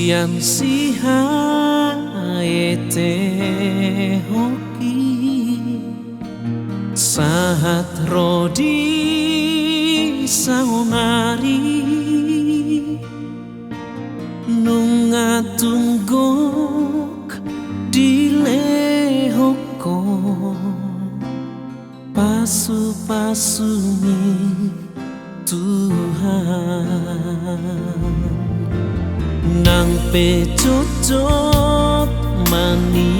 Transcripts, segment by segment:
Sian sihaete hoki saat rodi saunari nunga tungguk dilehoko pasu-pasuni Tuhan nang pecocot mani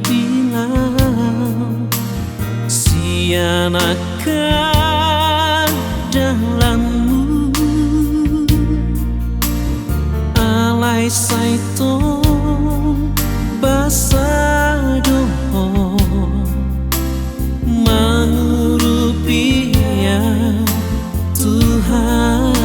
bilang sian akan dalammu alai saitong basadoh mengurupi ya Tuhan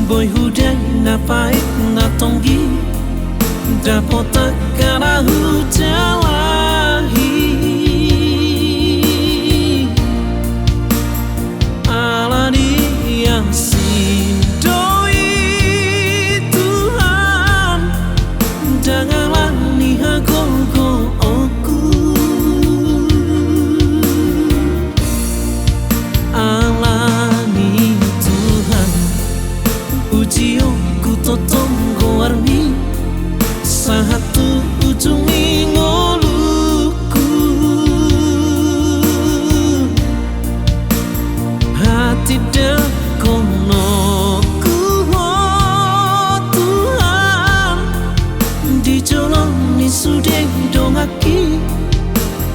boy hudai na pait na tonggi dapotak kana hujawahi alani yang sidoi Tuhan janganlah nihagogo aku alani Tuhan ujiyo ku totonggo armi satu ujung ngoluku hati dakonoku oh Tuhan dijoloni sudah dongaki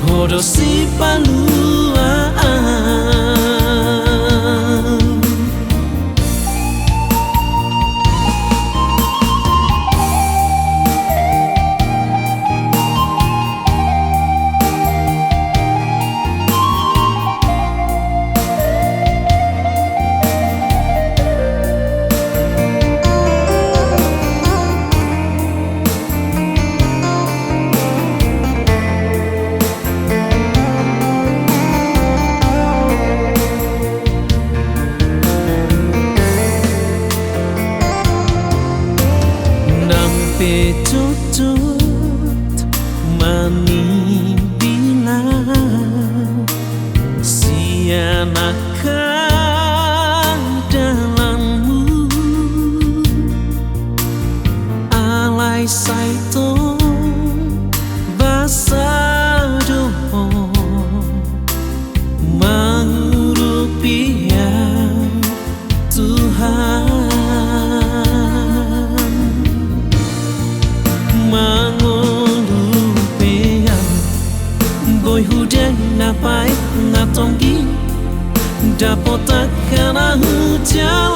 hodo si paluan pecocot mani bilang sian akan dalammu alai saitong basadoh mengurupi ya Tuhan mangolupeang boy hudai na pait na tonggi dapotak kana hujan